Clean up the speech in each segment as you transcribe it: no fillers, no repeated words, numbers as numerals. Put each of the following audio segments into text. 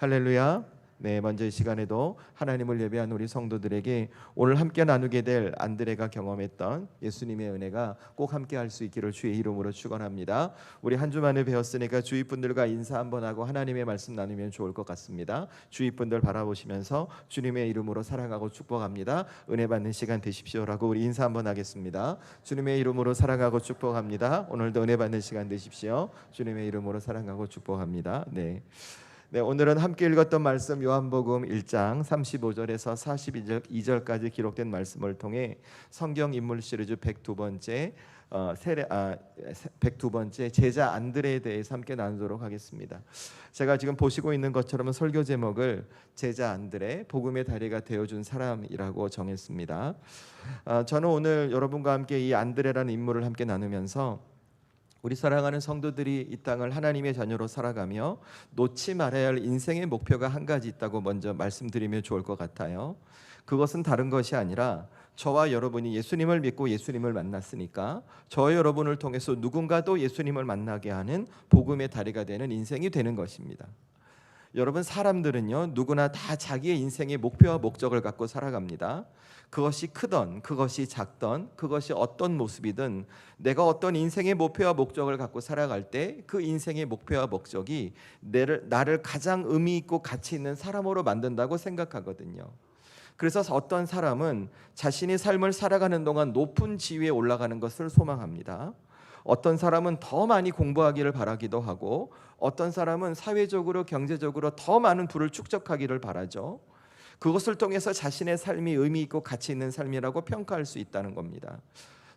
할렐루야. 네, 먼저 이 시간에도 하나님을 예배한 우리 성도들에게 오늘 함께 나누게 될 안드레가 경험했던 예수님의 은혜가 꼭 함께 할 수 있기를 주의 이름으로 축원합니다. 우리 한 주만에 배웠으니까 주위 분들과 인사 한번 하고 하나님의 말씀 나누면 좋을 것 같습니다. 주위 분들 바라보시면서 주님의 이름으로 사랑하고 축복합니다. 은혜 받는 시간 되십시오라고 우리 인사 한번 하겠습니다. 주님의 이름으로 사랑하고 축복합니다. 오늘도 은혜 받는 시간 되십시오. 주님의 이름으로 사랑하고 축복합니다. 네, 오늘은 함께 읽었던 말씀 요한복음 1장 35절에서 42절까지 기록된 말씀을 통해 성경 인물 시리즈 102번째 102번째 제자 안드레에 대해서 함께 나누도록 하겠습니다. 제가 지금 보시고 있는 것처럼 설교 제목을 제자 안드레 복음의 다리가 되어준 사람이라고 정했습니다. 저는 오늘 여러분과 함께 이 안드레라는 인물을 함께 나누면서 우리 사랑하는 성도들이 이 땅을 하나님의 자녀로 살아가며 놓지 말아야 할 인생의 목표가 한 가지 있다고 먼저 말씀드리면 좋을 것 같아요. 그것은 다른 것이 아니라 저와 여러분이 예수님을 믿고 예수님을 만났으니까 저와 여러분을 통해서 누군가도 예수님을 만나게 하는 복음의 다리가 되는 인생이 되는 것입니다. 여러분, 사람들은요 누구나 다 자기의 인생의 목표와 목적을 갖고 살아갑니다. 그것이 크던 그것이 작던 그것이 어떤 모습이든 내가 어떤 인생의 목표와 목적을 갖고 살아갈 때 그 인생의 목표와 목적이 나를 가장 의미 있고 가치 있는 사람으로 만든다고 생각하거든요. 그래서 어떤 사람은 자신의 삶을 살아가는 동안 높은 지위에 올라가는 것을 소망합니다. 어떤 사람은 더 많이 공부하기를 바라기도 하고 어떤 사람은 사회적으로 경제적으로 더 많은 부를 축적하기를 바라죠. 그것을 통해서 자신의 삶이 의미 있고 가치 있는 삶이라고 평가할 수 있다는 겁니다.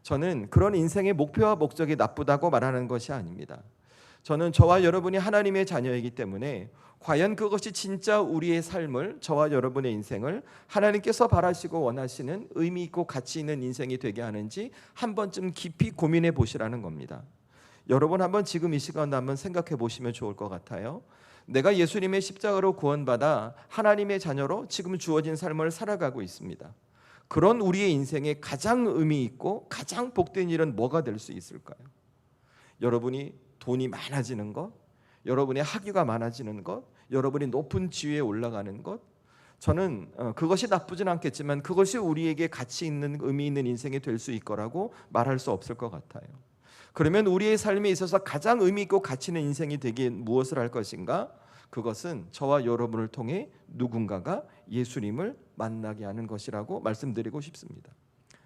저는 그런 인생의 목표와 목적이 나쁘다고 말하는 것이 아닙니다. 저는 저와 여러분이 하나님의 자녀이기 때문에 과연 그것이 진짜 우리의 삶을, 저와 여러분의 인생을 하나님께서 바라시고 원하시는 의미 있고 가치 있는 인생이 되게 하는지 한 번쯤 깊이 고민해 보시라는 겁니다. 여러분 한번 지금 이 시간도 한번 생각해 보시면 좋을 것 같아요. 내가 예수님의 십자가로 구원받아 하나님의 자녀로 지금 주어진 삶을 살아가고 있습니다. 그런 우리의 인생에 가장 의미 있고 가장 복된 일은 뭐가 될 수 있을까요? 여러분이 돈이 많아지는 것, 여러분의 학위가 많아지는 것, 여러분이 높은 지위에 올라가는 것, 저는 그것이 나쁘진 않겠지만 그것이 우리에게 가치 있는 의미 있는 인생이 될 수 있거라고 말할 수 없을 것 같아요. 그러면 우리의 삶에 있어서 가장 의미 있고 가치 있는 인생이 되기 무엇을 할 것인가? 그것은 저와 여러분을 통해 누군가가 예수님을 만나게 하는 것이라고 말씀드리고 싶습니다.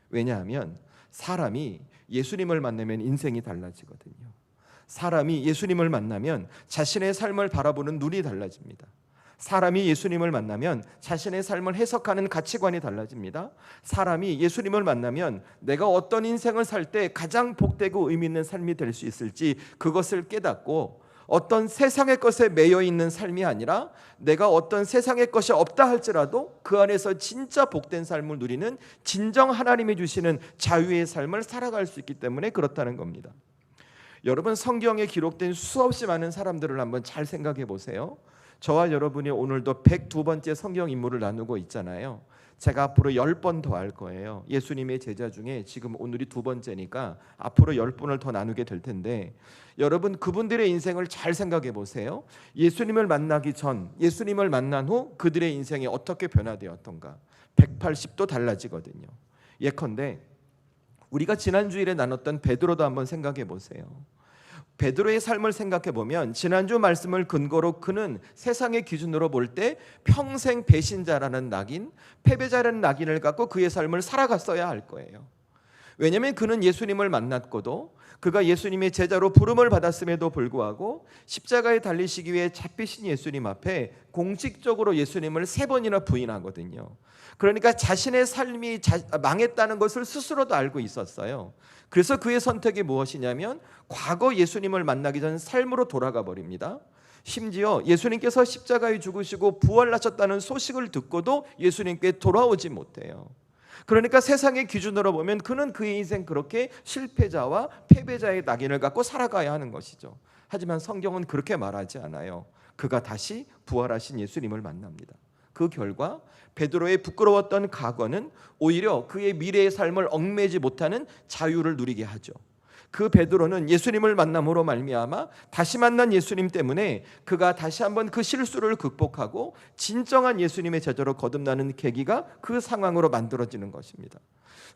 왜냐하면 사람이 예수님을 만나면 인생이 달라지거든요. 사람이 예수님을 만나면 자신의 삶을 바라보는 눈이 달라집니다. 사람이 예수님을 만나면 자신의 삶을 해석하는 가치관이 달라집니다. 사람이 예수님을 만나면 내가 어떤 인생을 살 때 가장 복되고 의미 있는 삶이 될 수 있을지 그것을 깨닫고 어떤 세상의 것에 매여 있는 삶이 아니라 내가 어떤 세상의 것이 없다 할지라도 그 안에서 진짜 복된 삶을 누리는 진정 하나님이 주시는 자유의 삶을 살아갈 수 있기 때문에 그렇다는 겁니다. 여러분, 성경에 기록된 수없이 많은 사람들을 한번 잘 생각해 보세요. 저와 여러분이 오늘도 102번째 성경 인물을 나누고 있잖아요. 제가 앞으로 10번 더 할 거예요. 예수님의 제자 중에 지금 오늘이 2번째니까 앞으로 10번을 더 나누게 될 텐데 여러분, 그분들의 인생을 잘 생각해 보세요. 예수님을 만나기 전, 예수님을 만난 후 그들의 인생이 어떻게 변화되었던가 180도 달라지거든요. 예컨대 우리가 지난 주일에 나눴던 베드로도 한번 생각해 보세요. 베드로의 삶을 생각해 보면 지난주 말씀을 근거로 그는 세상의 기준으로 볼 때 평생 배신자라는 낙인, 패배자라는 낙인을 갖고 그의 삶을 살아갔어야 할 거예요. 왜냐하면 그는 예수님을 만났고도 그가 예수님의 제자로 부름을 받았음에도 불구하고 십자가에 달리시기 위해 잡히신 예수님 앞에 공식적으로 예수님을 3번이나 부인하거든요. 그러니까 자신의 삶이 망했다는 것을 스스로도 알고 있었어요. 그래서 그의 선택이 무엇이냐면 과거 예수님을 만나기 전 삶으로 돌아가 버립니다. 심지어 예수님께서 십자가에 죽으시고 부활하셨다는 소식을 듣고도 예수님께 돌아오지 못해요. 그러니까 세상의 기준으로 보면 그는 그의 인생 그렇게 실패자와 패배자의 낙인을 갖고 살아가야 하는 것이죠. 하지만 성경은 그렇게 말하지 않아요. 그가 다시 부활하신 예수님을 만납니다. 그 결과 베드로의 부끄러웠던 과거는 오히려 그의 미래의 삶을 얽매지 못하는 자유를 누리게 하죠. 그 베드로는 예수님을 만남으로 말미암아 다시 만난 예수님 때문에 그가 다시 한번 그 실수를 극복하고 진정한 예수님의 제자로 거듭나는 계기가 그 상황으로 만들어지는 것입니다.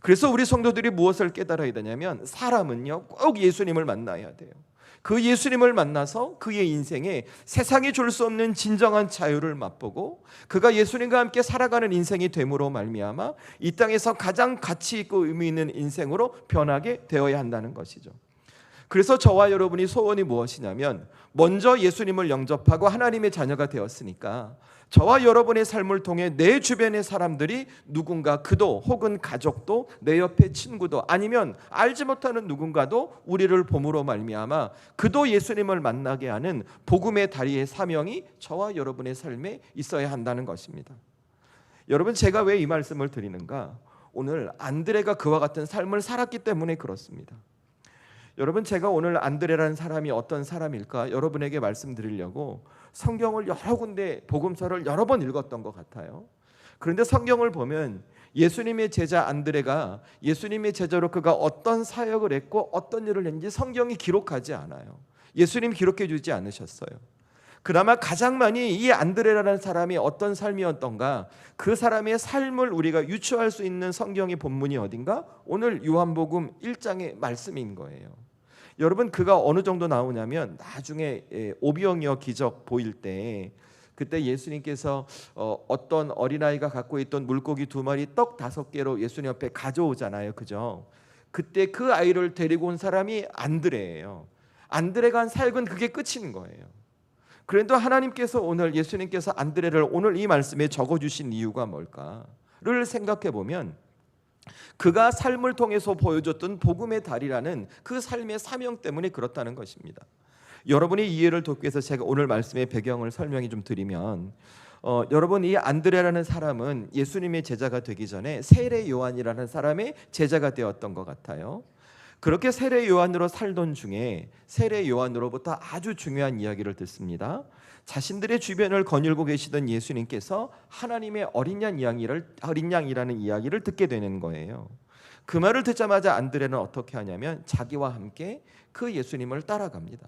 그래서 우리 성도들이 무엇을 깨달아야 되냐면 사람은요 꼭 예수님을 만나야 돼요. 그 예수님을 만나서 그의 인생에 세상이 줄 수 없는 진정한 자유를 맛보고 그가 예수님과 함께 살아가는 인생이 됨으로 말미암아 이 땅에서 가장 가치 있고 의미 있는 인생으로 변하게 되어야 한다는 것이죠. 그래서 저와 여러분이 소원이 무엇이냐면 먼저 예수님을 영접하고 하나님의 자녀가 되었으니까 저와 여러분의 삶을 통해 내 주변의 사람들이 누군가 그도 혹은 가족도 내 옆에 친구도 아니면 알지 못하는 누군가도 우리를 봄으로 말미암아 그도 예수님을 만나게 하는 복음의 다리의 사명이 저와 여러분의 삶에 있어야 한다는 것입니다. 여러분, 제가 왜 이 말씀을 드리는가? 오늘 안드레가 그와 같은 삶을 살았기 때문에 그렇습니다. 여러분, 제가 오늘 안드레라는 사람이 어떤 사람일까 여러분에게 말씀드리려고 성경을 여러 군데 복음서를 여러 번 읽었던 것 같아요. 그런데 성경을 보면 예수님의 제자 안드레가 예수님의 제자로 그가 어떤 사역을 했고 어떤 일을 했는지 성경이 기록하지 않아요. 예수님 기록해 주지 않으셨어요. 그나마 가장 많이 이 안드레라는 사람이 어떤 삶이었던가 그 사람의 삶을 우리가 유추할 수 있는 성경의 본문이 어딘가? 오늘 요한복음 1장의 말씀인 거예요. 여러분, 그가 어느 정도 나오냐면 나중에 오병이어 기적 보일 때 그때 예수님께서 어떤 어린아이가 갖고 있던 물고기 2마리 떡 5개로 예수님 앞에 가져오잖아요. 그죠? 그때 그 아이를 데리고 온 사람이 안드레예요. 안드레가 한 사역은 그게 끝인 거예요. 그런데 하나님께서 오늘 예수님께서 안드레를 오늘 이 말씀에 적어주신 이유가 뭘까를 생각해 보면 그가 삶을 통해서 보여줬던 복음의 달이라는 그 삶의 사명 때문에 그렇다는 것입니다. 여러분이 이해를 돕기 위해서 제가 오늘 말씀의 배경을 설명해 좀 드리면 여러분, 이 안드레라는 사람은 예수님의 제자가 되기 전에 세례 요한이라는 사람의 제자가 되었던 것 같아요. 그렇게 세례 요한으로 살던 중에 세례 요한으로부터 아주 중요한 이야기를 듣습니다. 자신들의 주변을 거닐고 계시던 예수님께서 하나님의 어린 양이라는 이야기를 듣게 되는 거예요. 그 말을 듣자마자 안드레는 어떻게 하냐면 자기와 함께 그 예수님을 따라갑니다.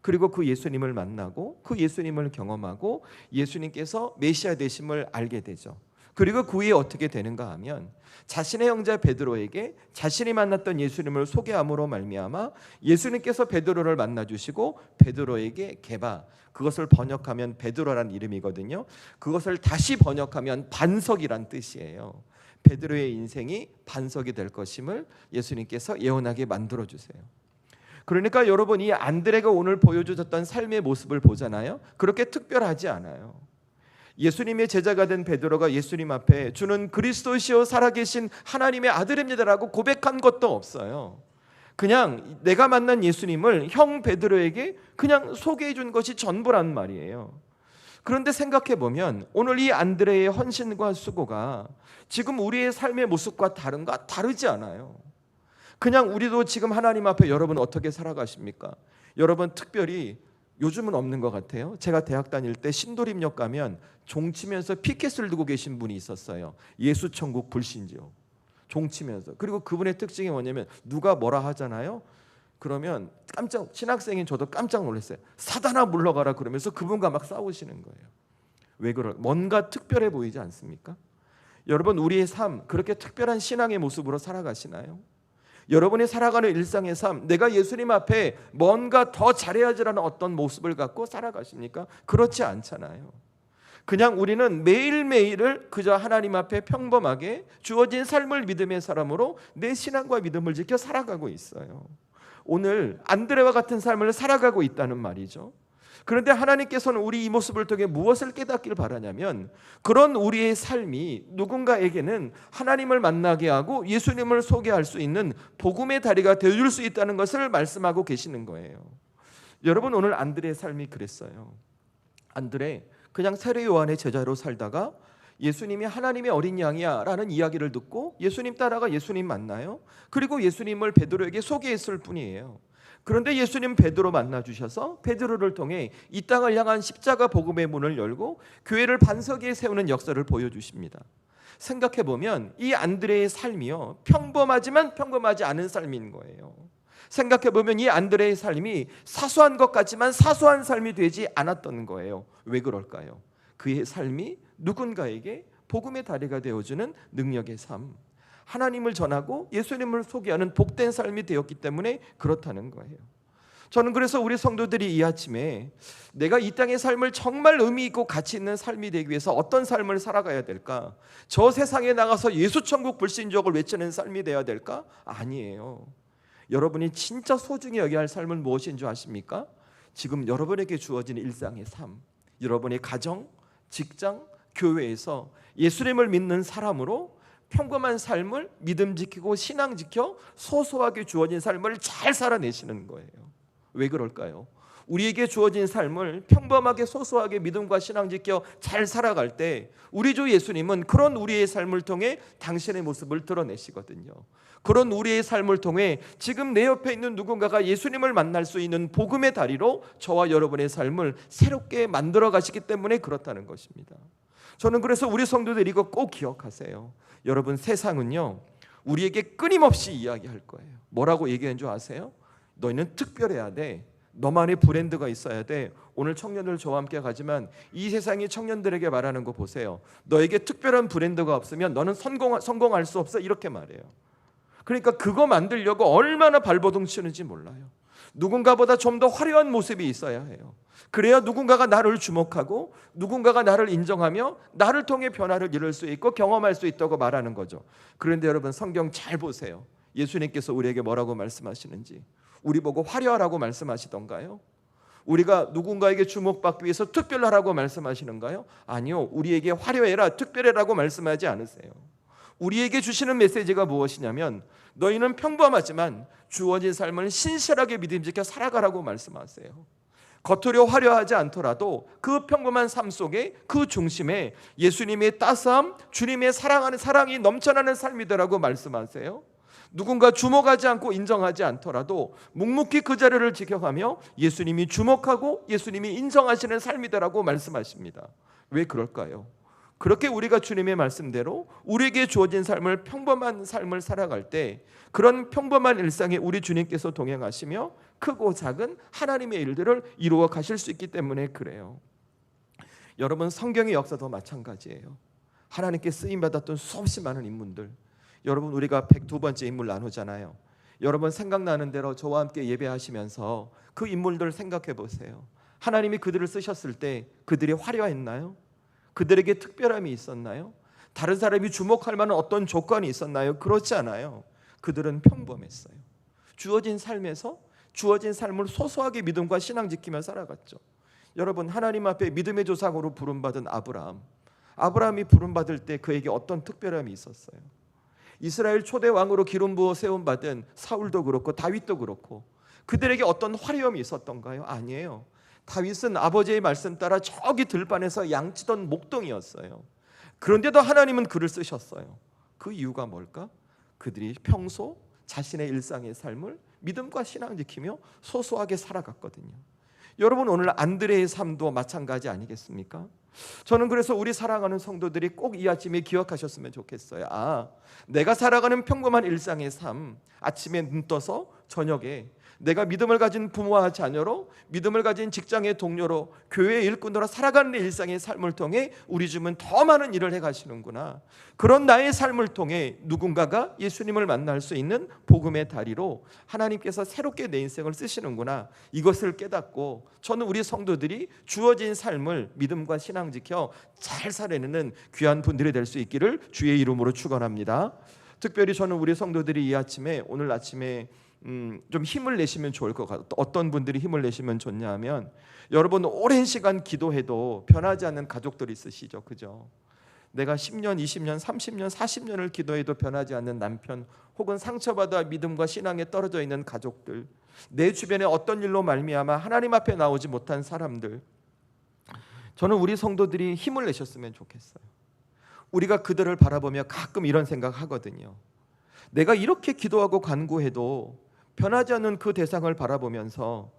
그리고 그 예수님을 만나고 그 예수님을 경험하고 예수님께서 메시아 되심을 알게 되죠. 그리고 그 후에 어떻게 되는가 하면 자신의 형제 베드로에게 자신이 만났던 예수님을 소개함으로 말미암아 예수님께서 베드로를 만나주시고 베드로에게 게바, 그것을 번역하면 베드로란 이름이거든요. 그것을 다시 번역하면 반석이란 뜻이에요. 베드로의 인생이 반석이 될 것임을 예수님께서 예언하게 만들어주세요. 그러니까 여러분, 이 안드레가 오늘 보여주셨던 삶의 모습을 보잖아요. 그렇게 특별하지 않아요. 예수님의 제자가 된 베드로가 예수님 앞에 주는 그리스도시요 살아계신 하나님의 아들입니다라고 고백한 것도 없어요. 그냥 내가 만난 예수님을 형 베드로에게 그냥 소개해 준 것이 전부란 말이에요. 그런데 생각해 보면 오늘 이 안드레의 헌신과 수고가 지금 우리의 삶의 모습과 다르지 않아요. 그냥 우리도 지금 하나님 앞에 여러분 어떻게 살아가십니까? 여러분 특별히 요즘은 없는 것 같아요. 제가 대학 다닐 때 신도림역 가면 종치면서 피켓을 두고 계신 분이 있었어요. 예수천국 불신지요. 종치면서. 그리고 그분의 특징이 뭐냐면 누가 뭐라 하잖아요. 그러면 신학생인 저도 깜짝 놀랐어요. 사단아 물러가라 그러면서 그분과 막 싸우시는 거예요. 왜 뭔가 특별해 보이지 않습니까? 여러분, 우리의 삶 그렇게 특별한 신앙의 모습으로 살아가시나요? 여러분이 살아가는 일상의 삶, 내가 예수님 앞에 뭔가 더 잘해야지라는 어떤 모습을 갖고 살아가십니까? 그렇지 않잖아요. 그냥 우리는 매일매일을 그저 하나님 앞에 평범하게 주어진 삶을 믿음의 사람으로 내 신앙과 믿음을 지켜 살아가고 있어요. 오늘 안드레와 같은 삶을 살아가고 있다는 말이죠. 그런데 하나님께서는 우리 이 모습을 통해 무엇을 깨닫길 바라냐면 그런 우리의 삶이 누군가에게는 하나님을 만나게 하고 예수님을 소개할 수 있는 복음의 다리가 되어줄 수 있다는 것을 말씀하고 계시는 거예요. 여러분, 오늘 안드레의 삶이 그랬어요. 안드레 그냥 세례 요한의 제자로 살다가 예수님이 하나님의 어린 양이야 라는 이야기를 듣고 예수님 따라가 예수님 만나요. 그리고 예수님을 베드로에게 소개했을 뿐이에요. 그런데 예수님 베드로 만나주셔서 베드로를 통해 이 땅을 향한 십자가 복음의 문을 열고 교회를 반석 위에 세우는 역사를 보여주십니다. 생각해보면 이 안드레의 삶이요 평범하지만 평범하지 않은 삶인 거예요. 생각해보면 이 안드레의 삶이 사소한 것 같지만 사소한 삶이 되지 않았던 거예요. 왜 그럴까요? 그의 삶이 누군가에게 복음의 다리가 되어주는 능력의 삶, 하나님을 전하고 예수님을 소개하는 복된 삶이 되었기 때문에 그렇다는 거예요. 저는 그래서 우리 성도들이 이 아침에 내가 이 땅의 삶을 정말 의미 있고 가치 있는 삶이 되기 위해서 어떤 삶을 살아가야 될까? 저 세상에 나가서 예수천국 불신족을 외치는 삶이 되어야 될까? 아니에요. 여러분이 진짜 소중히 여겨야 할 삶은 무엇인 줄 아십니까? 지금 여러분에게 주어진 일상의 삶, 여러분의 가정, 직장, 교회에서 예수님을 믿는 사람으로 평범한 삶을 믿음 지키고 신앙 지켜 소소하게 주어진 삶을 잘 살아내시는 거예요. 왜 그럴까요? 우리에게 주어진 삶을 평범하게 소소하게 믿음과 신앙 지켜 잘 살아갈 때 우리 주 예수님은 그런 우리의 삶을 통해 당신의 모습을 드러내시거든요. 그런 우리의 삶을 통해 지금 내 옆에 있는 누군가가 예수님을 만날 수 있는 복음의 다리로 저와 여러분의 삶을 새롭게 만들어 가시기 때문에 그렇다는 것입니다. 저는 그래서 우리 성도들 이거 꼭 기억하세요. 여러분, 세상은요 우리에게 끊임없이 이야기할 거예요. 뭐라고 얘기한 줄 아세요? 너희는 특별해야 돼. 너만의 브랜드가 있어야 돼. 오늘 청년들 저와 함께 가지만 이 세상이 청년들에게 말하는 거 보세요. 너에게 특별한 브랜드가 없으면 너는 성공할 수 없어. 이렇게 말해요. 그러니까 그거 만들려고 얼마나 발버둥 치는지 몰라요. 누군가보다 좀 더 화려한 모습이 있어야 해요. 그래야 누군가가 나를 주목하고 누군가가 나를 인정하며 나를 통해 변화를 이룰 수 있고 경험할 수 있다고 말하는 거죠. 그런데 여러분, 성경 잘 보세요. 예수님께서 우리에게 뭐라고 말씀하시는지. 우리 보고 화려하라고 말씀하시던가요? 우리가 누군가에게 주목받기 위해서 특별하라고 말씀하시는가요? 아니요. 우리에게 화려해라, 특별해라고 말씀하지 않으세요. 우리에게 주시는 메시지가 무엇이냐면 너희는 평범하지만 주어진 삶을 신실하게 믿음지켜 살아가라고 말씀하세요. 겉으로 화려하지 않더라도 그 평범한 삶 속에 그 중심에 예수님의 따스함, 주님의 사랑하는 사랑이 넘쳐나는 삶이더라고 말씀하세요. 누군가 주목하지 않고 인정하지 않더라도 묵묵히 그 자리를 지켜가며 예수님이 주목하고 예수님이 인정하시는 삶이다라고 말씀하십니다. 왜 그럴까요? 그렇게 우리가 주님의 말씀대로 우리에게 주어진 삶을 평범한 삶을 살아갈 때 그런 평범한 일상에 우리 주님께서 동행하시며 크고 작은 하나님의 일들을 이루어 가실 수 있기 때문에 그래요. 여러분, 성경의 역사도 마찬가지예요. 하나님께 쓰임받았던 수없이 많은 인물들, 여러분 우리가 102번째 인물 나누잖아요. 여러분 생각나는 대로 저와 함께 예배하시면서 그 인물들 생각해 보세요. 하나님이 그들을 쓰셨을 때 그들이 화려했나요? 그들에게 특별함이 있었나요? 다른 사람이 주목할 만한 어떤 조건이 있었나요? 그렇지 않아요. 그들은 평범했어요. 주어진 삶에서 주어진 삶을 소소하게 믿음과 신앙 지키며 살아갔죠. 여러분, 하나님 앞에 믿음의 조상으로 부름받은 아브라함이 부름받을 때 그에게 어떤 특별함이 있었어요? 이스라엘 초대 왕으로 기름 부어 세움 받은 사울도 그렇고 다윗도 그렇고 그들에게 어떤 화려함이 있었던가요? 아니에요. 다윗은 아버지의 말씀 따라 저기 들판에서 양치던 목동이었어요. 그런데도 하나님은 그를 쓰셨어요. 그 이유가 뭘까? 그들이 평소 자신의 일상의 삶을 믿음과 신앙 지키며 소소하게 살아갔거든요. 여러분, 오늘 안드레의 삶도 마찬가지 아니겠습니까? 저는 그래서 우리 사랑하는 성도들이 꼭 이 아침에 기억하셨으면 좋겠어요. 내가 살아가는 평범한 일상의 삶, 아침에 눈 떠서 저녁에 내가 믿음을 가진 부모와 자녀로, 믿음을 가진 직장의 동료로, 교회의 일꾼으로 살아가는 일상의 삶을 통해 우리 주님은 더 많은 일을 해가시는구나. 그런 나의 삶을 통해 누군가가 예수님을 만날 수 있는 복음의 다리로 하나님께서 새롭게 내 인생을 쓰시는구나. 이것을 깨닫고 저는 우리 성도들이 주어진 삶을 믿음과 신앙 지켜 잘 살아내는 귀한 분들이 될 수 있기를 주의 이름으로 축원합니다. 특별히 저는 우리 성도들이 이 아침에, 오늘 아침에 좀 힘을 내시면 좋을 것 같아요. 어떤 분들이 힘을 내시면 좋냐 하면, 여러분 오랜 시간 기도해도 변하지 않는 가족들이 있으시죠, 그죠? 내가 10년, 20년, 30년, 40년을 기도해도 변하지 않는 남편, 혹은 상처받아 믿음과 신앙에 떨어져 있는 가족들, 내 주변에 어떤 일로 말미암아 하나님 앞에 나오지 못한 사람들, 저는 우리 성도들이 힘을 내셨으면 좋겠어요. 우리가 그들을 바라보며 가끔 이런 생각하거든요. 내가 이렇게 기도하고 간구해도 변하지 않는 그 대상을 바라보면서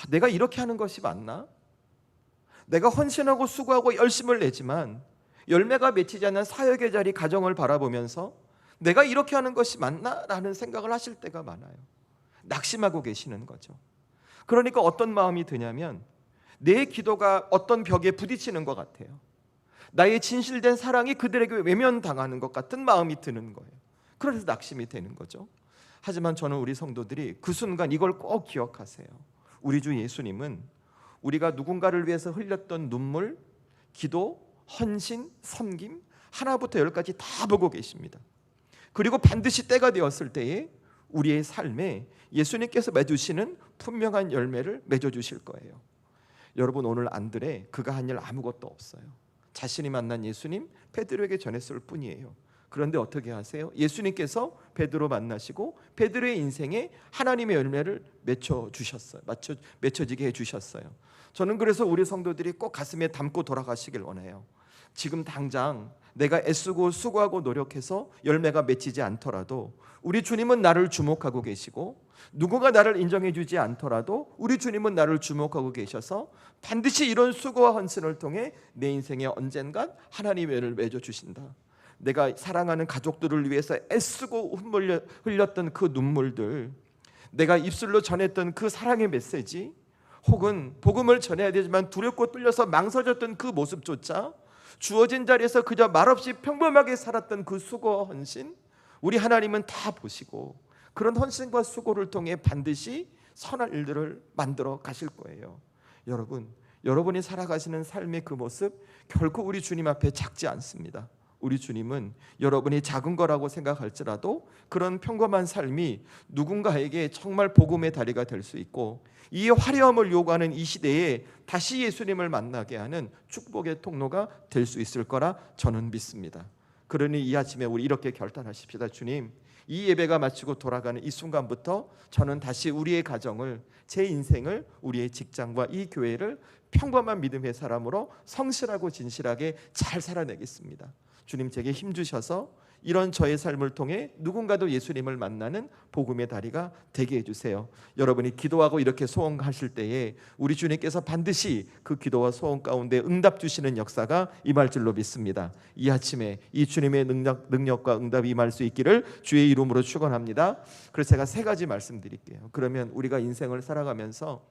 내가 이렇게 하는 것이 맞나? 내가 헌신하고 수고하고 열심을 내지만 열매가 맺히지 않는 사역의 자리, 가정을 바라보면서 내가 이렇게 하는 것이 맞나? 라는 생각을 하실 때가 많아요. 낙심하고 계시는 거죠. 그러니까 어떤 마음이 드냐면 내 기도가 어떤 벽에 부딪히는 것 같아요. 나의 진실된 사랑이 그들에게 외면당하는 것 같은 마음이 드는 거예요. 그래서 낙심이 되는 거죠. 하지만 저는 우리 성도들이 그 순간 이걸 꼭 기억하세요. 우리 주 예수님은 우리가 누군가를 위해서 흘렸던 눈물, 기도, 헌신, 섬김 하나부터 열까지 다 보고 계십니다. 그리고 반드시 때가 되었을 때에 우리의 삶에 예수님께서 맺으시는 분명한 열매를 맺어주실 거예요. 여러분, 오늘 안드레 그가 한 일 아무것도 없어요. 자신이 만난 예수님 베드로에게 전했을 뿐이에요. 그런데 어떻게 하세요? 예수님께서 베드로 만나시고 베드로의 인생에 하나님의 열매를 맺혀지게 해주셨어요. 저는 그래서 우리 성도들이 꼭 가슴에 담고 돌아가시길 원해요. 지금 당장 내가 애쓰고 수고하고 노력해서 열매가 맺히지 않더라도 우리 주님은 나를 주목하고 계시고, 누구가 나를 인정해 주지 않더라도 우리 주님은 나를 주목하고 계셔서 반드시 이런 수고와 헌신을 통해 내 인생에 언젠간 하나님의 열매를 맺어주신다. 내가 사랑하는 가족들을 위해서 애쓰고 흘렸던 그 눈물들, 내가 입술로 전했던 그 사랑의 메시지, 혹은 복음을 전해야 되지만 두렵고 떨려서 망설였던 그 모습조차 주어진 자리에서 그저 말없이 평범하게 살았던 그 수고와 헌신, 우리 하나님은 다 보시고 그런 헌신과 수고를 통해 반드시 선한 일들을 만들어 가실 거예요. 여러분이 살아가시는 삶의 그 모습 결코 우리 주님 앞에 작지 않습니다. 우리 주님은 여러분이 작은 거라고 생각할지라도 그런 평범한 삶이 누군가에게 정말 복음의 다리가 될 수 있고, 이 화려함을 요구하는 이 시대에 다시 예수님을 만나게 하는 축복의 통로가 될 수 있을 거라 저는 믿습니다. 그러니 이 아침에 우리 이렇게 결단하십시다. 주님, 이 예배가 마치고 돌아가는 이 순간부터 저는 다시 우리의 가정을, 제 인생을, 우리의 직장과 이 교회를 평범한 믿음의 사람으로 성실하고 진실하게 잘 살아내겠습니다. 주님, 제게 힘 주셔서 이런 저의 삶을 통해 누군가도 예수님을 만나는 복음의 다리가 되게 해주세요. 여러분이 기도하고 이렇게 소원하실 때에 우리 주님께서 반드시 그 기도와 소원 가운데 응답 주시는 역사가 임할 줄로 믿습니다. 이 아침에 이 주님의 능력과 응답이 임할 수 있기를 주의 이름으로 축원합니다. 그래서 제가 세 가지 말씀드릴게요. 그러면 우리가 인생을 살아가면서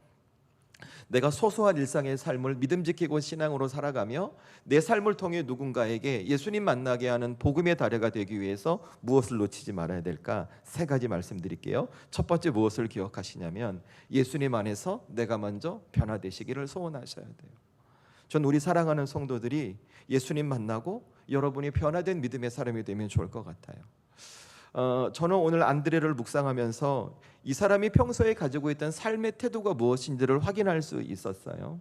내가 소소한 일상의 삶을 믿음 지키고 신앙으로 살아가며 내 삶을 통해 누군가에게 예수님 만나게 하는 복음의 다리가 되기 위해서 무엇을 놓치지 말아야 될까? 세 가지 말씀드릴게요. 첫 번째, 무엇을 기억하시냐면 예수님 안에서 내가 먼저 변화되시기를 소원하셔야 돼요. 전 우리 사랑하는 성도들이 예수님 만나고 여러분이 변화된 믿음의 사람이 되면 좋을 것 같아요. 저는 오늘 안드레를 묵상하면서 이 사람이 평소에 가지고 있던 삶의 태도가 무엇인지를 확인할 수 있었어요.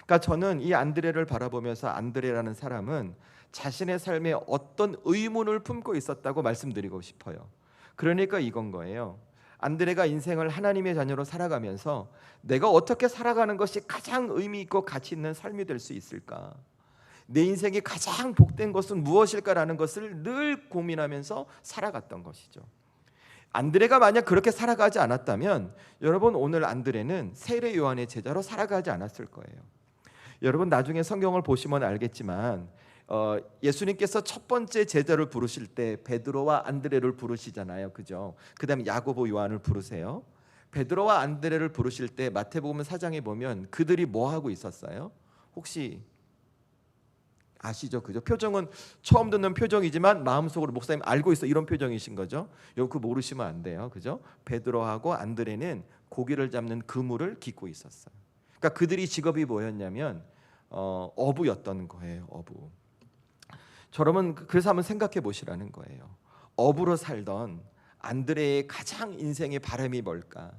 그러니까 저는 이 안드레를 바라보면서 안드레라는 사람은 자신의 삶에 어떤 의문을 품고 있었다고 말씀드리고 싶어요. 그러니까 이건 거예요. 안드레가 인생을 하나님의 자녀로 살아가면서 내가 어떻게 살아가는 것이 가장 의미 있고 가치 있는 삶이 될 수 있을까? 내 인생이 가장 복된 것은 무엇일까라는 것을 늘 고민하면서 살아갔던 것이죠. 안드레가 만약 그렇게 살아가지 않았다면 여러분, 오늘 안드레는 세례 요한의 제자로 살아가지 않았을 거예요. 여러분, 나중에 성경을 보시면 알겠지만 예수님께서 첫 번째 제자를 부르실 때 베드로와 안드레를 부르시잖아요, 그죠? 그다음에 야고보, 요한을 부르세요. 베드로와 안드레를 부르실 때 마태복음 4장에 보면 그들이 뭐 하고 있었어요? 혹시 아시죠? 그죠? 표정은 처음 듣는 표정이지만 마음속으로 목사님 알고 있어, 이런 표정이신 거죠. 여러분, 그거 모르시면 안 돼요, 그죠? 베드로하고 안드레는 고기를 잡는 그물을 깃고 있었어요. 그러니까 그들이 직업이 뭐였냐면 어부였던 거예요. 어부. 여러분, 그래서 한번 생각해 보시라는 거예요. 어부로 살던 안드레의 가장 인생의 바람이 뭘까?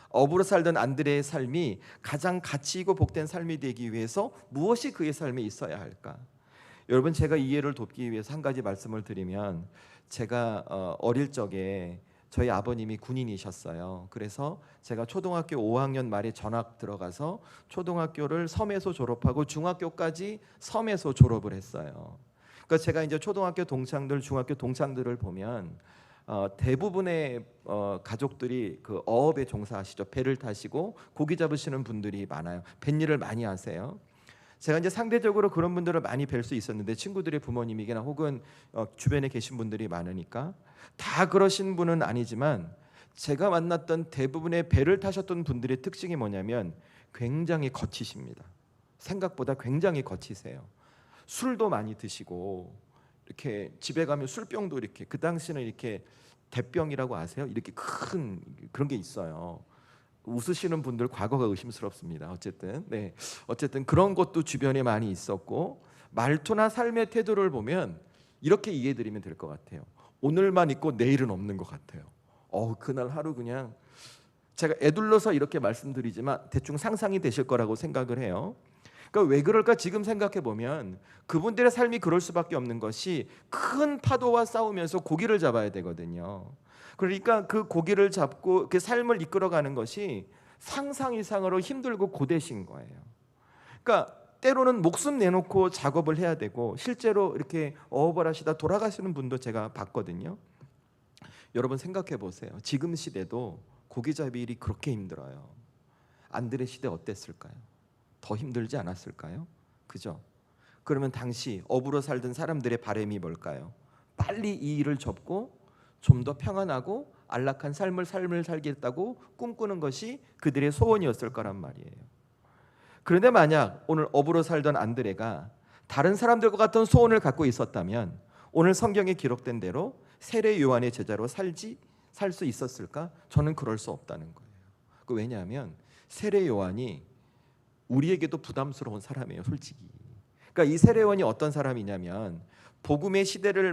어부로 살던 안드레의 삶이 가장 가치 있고 복된 삶이 되기 위해서 무엇이 그의 삶에 있어야 할까? 여러분, 제가 이해를 돕기 위해서 한 가지 말씀을 드리면, 제가 어릴 적에 저희 아버님이 군인이셨어요. 그래서 제가 초등학교 5학년 말에 전학 들어가서 초등학교를 섬에서 졸업하고 중학교까지 섬에서 졸업을 했어요. 그러니까 제가 이제 초등학교 동창들, 중학교 동창들을 보면 대부분의 가족들이 그 어업에 종사하시죠. 배를 타시고 고기 잡으시는 분들이 많아요. 뱃일을 많이 하세요. 제가 이제 상대적으로 그런 분들을 많이 뵐 수 있었는데, 친구들의 부모님이거나 혹은 주변에 계신 분들이 많으니까 다 그러신 분은 아니지만 제가 만났던 대부분의 배를 타셨던 분들의 특징이 뭐냐면 굉장히 거치십니다. 생각보다 굉장히 거치세요. 술도 많이 드시고 이렇게 집에 가면 술병도 이렇게, 그 당시는 이렇게 대병이라고 아세요? 이렇게 큰 그런 게 있어요. 웃으시는 분들 과거가 의심스럽습니다. 어쨌든 그런 것도 주변에 많이 있었고, 말투나 삶의 태도를 보면 이렇게 이해드리면 될 것 같아요. 오늘만 있고 내일은 없는 것 같아요. 그날 하루 그냥, 제가 애둘러서 이렇게 말씀드리지만 대충 상상이 되실 거라고 생각을 해요. 그러니까 왜 그럴까 지금 생각해 보면 그분들의 삶이 그럴 수밖에 없는 것이 큰 파도와 싸우면서 고기를 잡아야 되거든요. 그러니까 그 고기를 잡고 그 삶을 이끌어가는 것이 상상 이상으로 힘들고 고되신 거예요. 그러니까 때로는 목숨 내놓고 작업을 해야 되고, 실제로 이렇게 어업을 하시다 돌아가시는 분도 제가 봤거든요. 여러분 생각해 보세요. 지금 시대도 고기잡이 일이 그렇게 힘들어요. 안드레 시대 어땠을까요? 더 힘들지 않았을까요? 그죠? 그러면 당시 어부로 살던 사람들의 바람이 뭘까요? 빨리 이 일을 접고 좀 더 평안하고 안락한 삶을 살겠다고 꿈꾸는 것이 그들의 소원이었을 거란 말이에요. 그런데 만약 오늘 어부로 살던 안드레가 다른 사람들과 같은 소원을 갖고 있었다면 오늘 성경에 기록된 대로 세례 요한의 제자로 살 수 있었을까? 저는 그럴 수 없다는 거예요. 왜냐하면 세례 요한이 우리에게도 부담스러운 사람이에요, 솔직히. 그러니까 이 세례 요한이 어떤 사람이냐면 복음의 시대를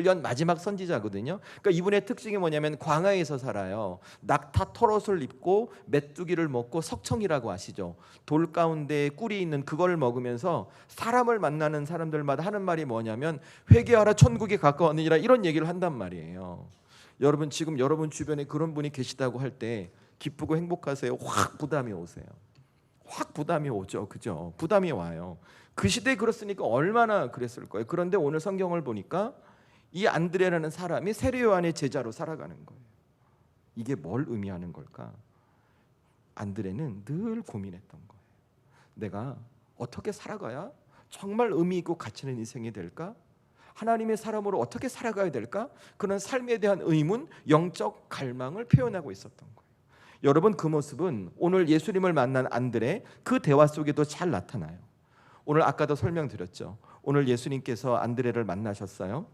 연 마지막 선지자거든요. 그러니까 이분의 특징이 뭐냐면 광야에서 살아요. 낙타 털옷을 입고 메뚜기를 먹고, 석청이라고 아시죠? 돌 가운데 꿀이 있는 그걸 먹으면서 사람을 만나는 사람들마다 하는 말이 뭐냐면 회개하라 천국이 가까웠느니라, 이런 얘기를 한단 말이에요. 여러분 지금 여러분 주변에 그런 분이 계시다고 할 때 기쁘고 행복하세요? 확 부담이 오세요. 확 부담이 오죠. 그죠? 부담이 와요. 그 시대에 그렇으니까 얼마나 그랬을 거예요. 그런데 오늘 성경을 보니까 이 안드레라는 사람이 세례 요한의 제자로 살아가는 거예요. 이게 뭘 의미하는 걸까? 안드레는 늘 고민했던 거예요. 내가 어떻게 살아가야 정말 의미 있고 가치 있는 인생이 될까? 하나님의 사람으로 어떻게 살아가야 될까? 그런 삶에 대한 의문, 영적 갈망을 표현하고 있었던 거예요. 여러분 그 모습은 오늘 예수님을 만난 안드레 그 대화 속에도 잘 나타나요. 오늘 아까도 설명드렸죠. 오늘 예수님께서 안드레를 만나셨어요.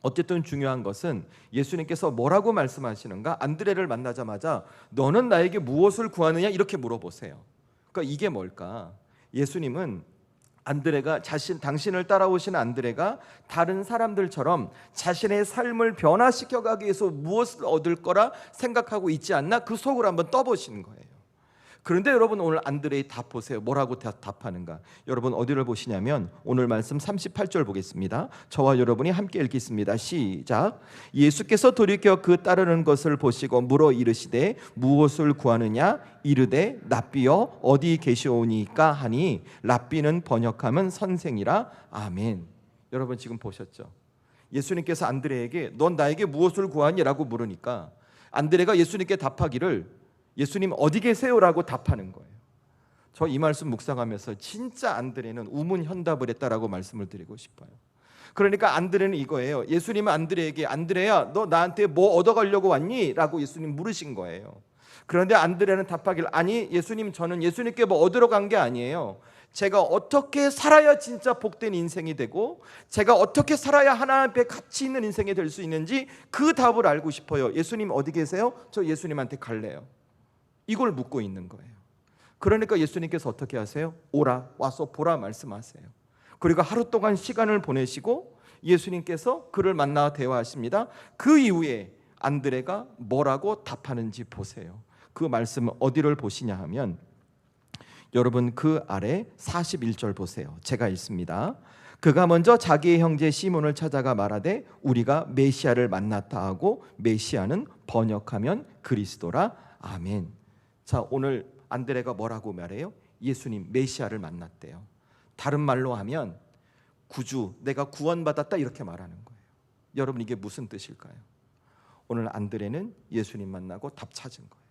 어쨌든 중요한 것은 예수님께서 뭐라고 말씀하시는가? 안드레를 만나자마자 너는 나에게 무엇을 구하느냐? 이렇게 물어보세요. 그러니까 이게 뭘까? 예수님은 안드레가 당신을 따라오신 안드레가 다른 사람들처럼 자신의 삶을 변화시켜 가기 위해서 무엇을 얻을 거라 생각하고 있지 않나? 그 속을 한번 떠보시는 거예요. 그런데 여러분 오늘 안드레의 답 보세요. 뭐라고 답하는가? 여러분 어디를 보시냐면 오늘 말씀 38절 보겠습니다. 저와 여러분이 함께 읽겠습니다. 시작. 예수께서 돌이켜 그 따르는 것을 보시고 물어 이르시되 무엇을 구하느냐? 이르되 랍비여 어디 계시오니까 하니, 랍비는 번역하면 선생이라. 아멘. 여러분 지금 보셨죠? 예수님께서 안드레에게 넌 나에게 무엇을 구하니? 라고 물으니까 안드레가 예수님께 답하기를 예수님 어디 계세요라고 답하는 거예요. 저 이 말씀 묵상하면서 진짜 안드레는 우문현답을 했다라고 말씀을 드리고 싶어요. 그러니까 안드레는 이거예요. 예수님은 안드레에게 안드레야 너 나한테 뭐 얻어가려고 왔니? 라고 예수님 물으신 거예요. 그런데 안드레는 답하길 아니 예수님 저는 예수님께 뭐 얻으러 간 게 아니에요. 제가 어떻게 살아야 진짜 복된 인생이 되고 제가 어떻게 살아야 하나님 앞에 가치 있는 인생이 될 수 있는지 그 답을 알고 싶어요. 예수님 어디 계세요? 저 예수님한테 갈래요. 이걸 묻고 있는 거예요. 그러니까 예수님께서 어떻게 하세요? 오라 와서 보라 말씀하세요. 그리고 하루 동안 시간을 보내시고 예수님께서 그를 만나 대화하십니다. 그 이후에 안드레가 뭐라고 답하는지 보세요. 그 말씀은 어디를 보시냐 하면 여러분 그 아래 41절 보세요. 제가 읽습니다. 그가 먼저 자기의 형제 시몬을 찾아가 말하되 우리가 메시아를 만났다 하고, 메시아는 번역하면 그리스도라. 아멘. 자, 오늘 안드레가 뭐라고 말해요? 예수님 메시아를 만났대요. 다른 말로 하면 구주, 내가 구원받았다 이렇게 말하는 거예요. 여러분 이게 무슨 뜻일까요? 오늘 안드레는 예수님 만나고 답 찾은 거예요.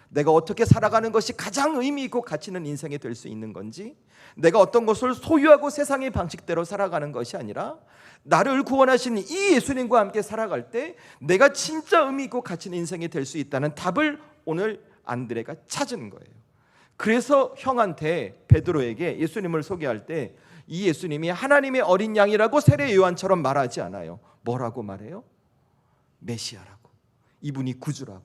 내가 어떻게 살아가는 것이 가장 의미 있고 가치 있는 인생이 될 수 있는 건지, 내가 어떤 것을 소유하고 세상의 방식대로 살아가는 것이 아니라 나를 구원하신 이 예수님과 함께 살아갈 때 내가 진짜 의미 있고 가치 있는 인생이 될 수 있다는 답을 오늘 안드레가 찾은 거예요. 그래서 형한테, 베드로에게 예수님을 소개할 때 이 예수님이 하나님의 어린 양이라고 세례 요한처럼 말하지 않아요. 뭐라고 말해요? 메시아라고, 이분이 구주라고,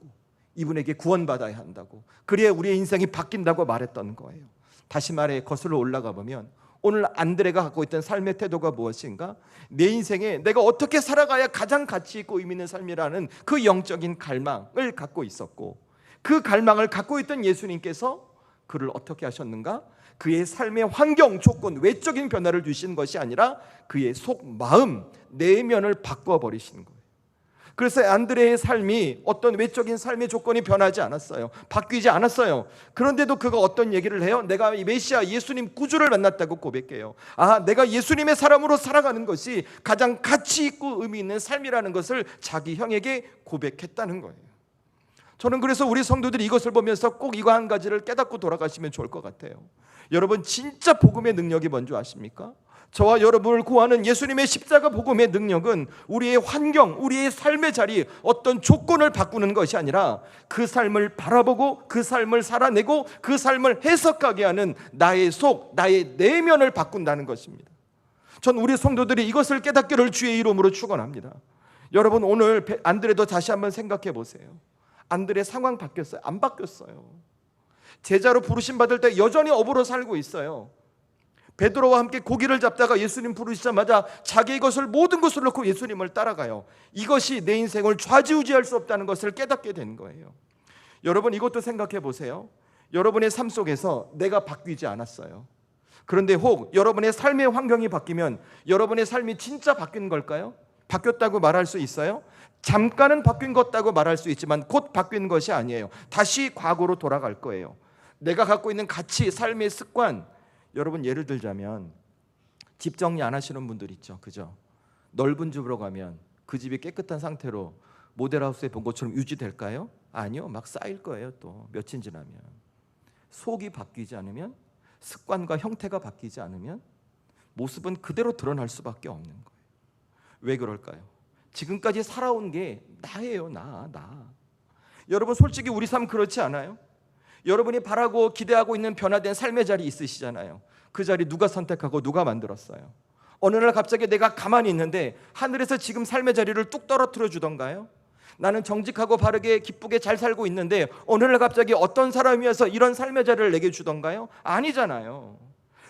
이분에게 구원받아야 한다고, 그래야 우리의 인생이 바뀐다고 말했던 거예요. 다시 말해 거슬러 올라가 보면 오늘 안드레가 갖고 있던 삶의 태도가 무엇인가? 내 인생에 내가 어떻게 살아가야 가장 가치 있고 의미 있는 삶이라는 그 영적인 갈망을 갖고 있었고, 그 갈망을 갖고 있던 예수님께서 그를 어떻게 하셨는가? 그의 삶의 환경, 조건, 외적인 변화를 주신 것이 아니라 그의 속 마음, 내면을 바꿔버리신 거예요. 그래서 안드레의 삶이 어떤 외적인 삶의 조건이 변하지 않았어요. 바뀌지 않았어요. 그런데도 그가 어떤 얘기를 해요? 내가 메시아 예수님 구주를 만났다고 고백해요. 내가 예수님의 사람으로 살아가는 것이 가장 가치 있고 의미 있는 삶이라는 것을 자기 형에게 고백했다는 거예요. 저는 그래서 우리 성도들이 이것을 보면서 꼭 이거 한 가지를 깨닫고 돌아가시면 좋을 것 같아요. 여러분, 진짜 복음의 능력이 뭔지 아십니까? 저와 여러분을 구하는 예수님의 십자가 복음의 능력은 우리의 환경, 우리의 삶의 자리, 어떤 조건을 바꾸는 것이 아니라 그 삶을 바라보고 그 삶을 살아내고 그 삶을 해석하게 하는 나의 속, 나의 내면을 바꾼다는 것입니다. 전 우리 성도들이 이것을 깨닫기를 주의 이름으로 축원합니다. 여러분, 오늘 안드레도 다시 한번 생각해 보세요. 안드레 상황 바뀌었어요? 안 바뀌었어요. 제자로 부르심 받을 때 여전히 어부로 살고 있어요. 베드로와 함께 고기를 잡다가 예수님 부르시자마자 자기의 것을, 모든 것을 놓고 예수님을 따라가요. 이것이 내 인생을 좌지우지할 수 없다는 것을 깨닫게 된 거예요. 여러분, 이것도 생각해 보세요. 여러분의 삶 속에서 내가 바뀌지 않았어요. 그런데 혹 여러분의 삶의 환경이 바뀌면 여러분의 삶이 진짜 바뀐 걸까요? 바뀌었다고 말할 수 있어요? 잠깐은 바뀐 것다고 말할 수 있지만 곧 바뀐 것이 아니에요. 다시 과거로 돌아갈 거예요. 내가 갖고 있는 가치, 삶의 습관, 여러분 예를 들자면 집 정리 안 하시는 분들 있죠, 그죠? 넓은 집으로 가면 그 집이 깨끗한 상태로 모델하우스에 본 것처럼 유지될까요? 아니요, 막 쌓일 거예요. 또 며칠 지나면 속이 바뀌지 않으면, 습관과 형태가 바뀌지 않으면 모습은 그대로 드러날 수밖에 없는 거예요. 왜 그럴까요? 지금까지 살아온 게 나예요. 나. 여러분, 솔직히 우리 삶 그렇지 않아요? 여러분이 바라고 기대하고 있는 변화된 삶의 자리 있으시잖아요. 그 자리 누가 선택하고 누가 만들었어요? 어느 날 갑자기 내가 가만히 있는데 하늘에서 지금 삶의 자리를 뚝 떨어뜨려 주던가요? 나는 정직하고 바르게 기쁘게 잘 살고 있는데 어느 날 갑자기 어떤 사람이어서 이런 삶의 자리를 내게 주던가요? 아니잖아요.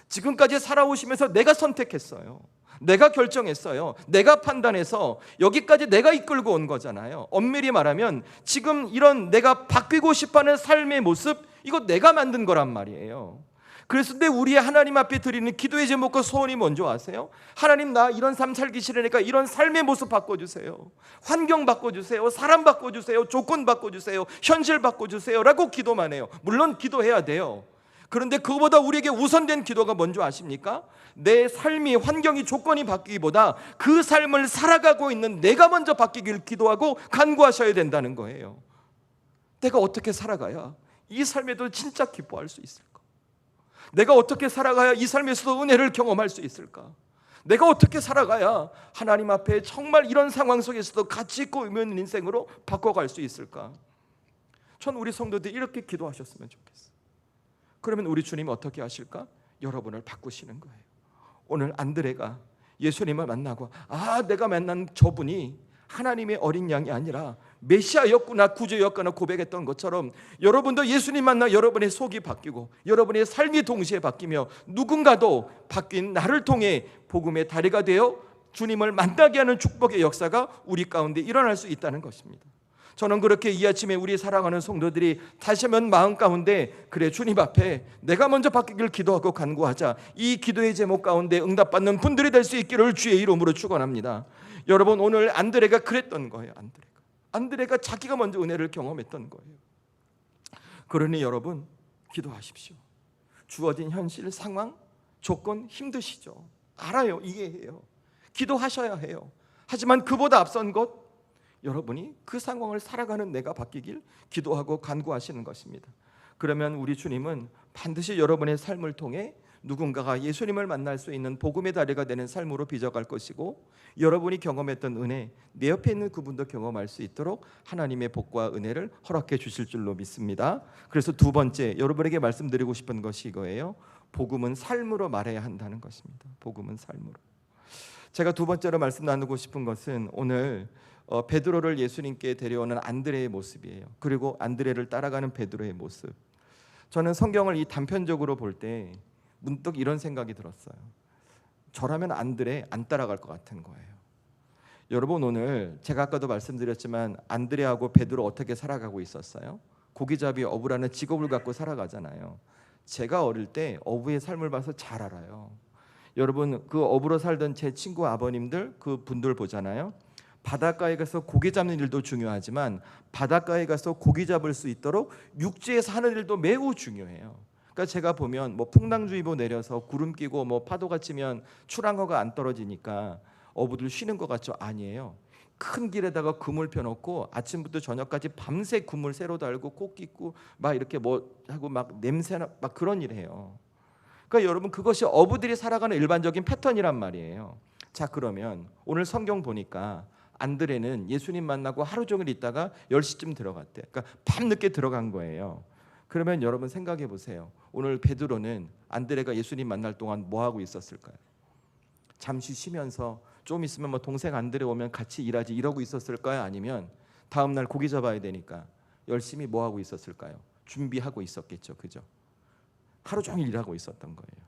지금까지 살아오시면서 내가 선택했어요. 내가 결정했어요. 내가 판단해서 여기까지 내가 이끌고 온 거잖아요. 엄밀히 말하면 지금 이런 내가 바뀌고 싶어하는 삶의 모습, 이거 내가 만든 거란 말이에요. 그래서 우리의 하나님 앞에 드리는 기도의 제목과 소원이 뭔지 아세요? 하나님, 나 이런 삶 살기 싫으니까 이런 삶의 모습 바꿔주세요. 환경 바꿔주세요. 사람 바꿔주세요. 조건 바꿔주세요. 현실 바꿔주세요 라고 기도만 해요. 물론 기도해야 돼요. 그런데 그거보다 우리에게 우선된 기도가 뭔지 아십니까? 내 삶이, 환경이, 조건이 바뀌기보다 그 삶을 살아가고 있는 내가 먼저 바뀌길 기도하고 간구하셔야 된다는 거예요. 내가 어떻게 살아가야 이 삶에도 진짜 기뻐할 수 있을까? 내가 어떻게 살아가야 이 삶에서도 은혜를 경험할 수 있을까? 내가 어떻게 살아가야 하나님 앞에 정말 이런 상황 속에서도 가치 있고 의미 있는 인생으로 바꿔갈 수 있을까? 전 우리 성도들이 이렇게 기도하셨으면 좋겠어요. 그러면 우리 주님이 어떻게 하실까? 여러분을 바꾸시는 거예요. 오늘 안드레가 예수님을 만나고 내가 만난 저분이 하나님의 어린 양이 아니라 메시아였구나, 구주였구나 고백했던 것처럼 여러분도 예수님 만나 여러분의 속이 바뀌고 여러분의 삶이 동시에 바뀌며 누군가도 바뀐 나를 통해 복음의 다리가 되어 주님을 만나게 하는 축복의 역사가 우리 가운데 일어날 수 있다는 것입니다. 저는 그렇게 이 아침에 우리 사랑하는 성도들이 다시 한번 마음 가운데, 그래, 주님 앞에 내가 먼저 바뀌길 기도하고 간구하자, 이 기도의 제목 가운데 응답받는 분들이 될 수 있기를 주의 이름으로 축원합니다. 여러분, 오늘 안드레가 그랬던 거예요. 안드레가 자기가 먼저 은혜를 경험했던 거예요. 그러니 여러분, 기도하십시오. 주어진 현실, 상황, 조건 힘드시죠? 알아요. 이해해요. 기도하셔야 해요. 하지만 그보다 앞선 것, 여러분이 그 상황을 살아가는 내가 바뀌길 기도하고 간구하시는 것입니다. 그러면 우리 주님은 반드시 여러분의 삶을 통해 누군가가 예수님을 만날 수 있는 복음의 다리가 되는 삶으로 빚어갈 것이고, 여러분이 경험했던 은혜, 내 옆에 있는 그분도 경험할 수 있도록 하나님의 복과 은혜를 허락해 주실 줄로 믿습니다. 그래서 두 번째, 여러분에게 말씀드리고 싶은 것이 이거예요. 복음은 삶으로 말해야 한다는 것입니다. 복음은 삶으로. 제가 두 번째로 말씀 나누고 싶은 것은 오늘 베드로를 예수님께 데려오는 안드레의 모습이에요. 그리고 안드레를 따라가는 베드로의 모습. 저는 성경을 이 단편적으로 볼 때 문득 이런 생각이 들었어요. 저라면 안드레 안 따라갈 것 같은 거예요. 여러분, 오늘 제가 아까도 말씀드렸지만 안드레하고 베드로 어떻게 살아가고 있었어요? 고기잡이 어부라는 직업을 갖고 살아가잖아요. 제가 어릴 때 어부의 삶을 봐서 잘 알아요. 여러분, 그 어부로 살던 제 친구 아버님들, 그 분들 보잖아요. 바닷가에 가서 고기 잡는 일도 중요하지만 바닷가에 가서 고기 잡을 수 있도록 육지에서 하는 일도 매우 중요해요. 그러니까 제가 보면 뭐 풍랑주의보 내려서 구름 끼고 뭐 파도가 치면 출항어가 안 떨어지니까 어부들 쉬는 것 같죠? 아니에요. 큰 길에다가 그물 펴놓고 아침부터 저녁까지 밤새 그물 새로 달고 코 끼고 막 이렇게 뭐 하고 막 냄새나 막 그런 일 해요. 그러니까 여러분, 그것이 어부들이 살아가는 일반적인 패턴이란 말이에요. 자, 그러면 오늘 성경 보니까 안드레는 예수님 만나고 하루 종일 있다가 10시쯤 들어갔대. 그러니까 밤늦게 들어간 거예요. 그러면 여러분 생각해 보세요. 오늘 베드로는 안드레가 예수님 만날 동안 뭐 하고 있었을까요? 잠시 쉬면서 좀 있으면 뭐 동생 안드레 오면 같이 일하지 이러고 있었을까요? 아니면 다음 날 고기 잡아야 되니까 열심히 뭐 하고 있었을까요? 준비하고 있었겠죠. 그죠? 하루 종일 일하고 있었던 거예요.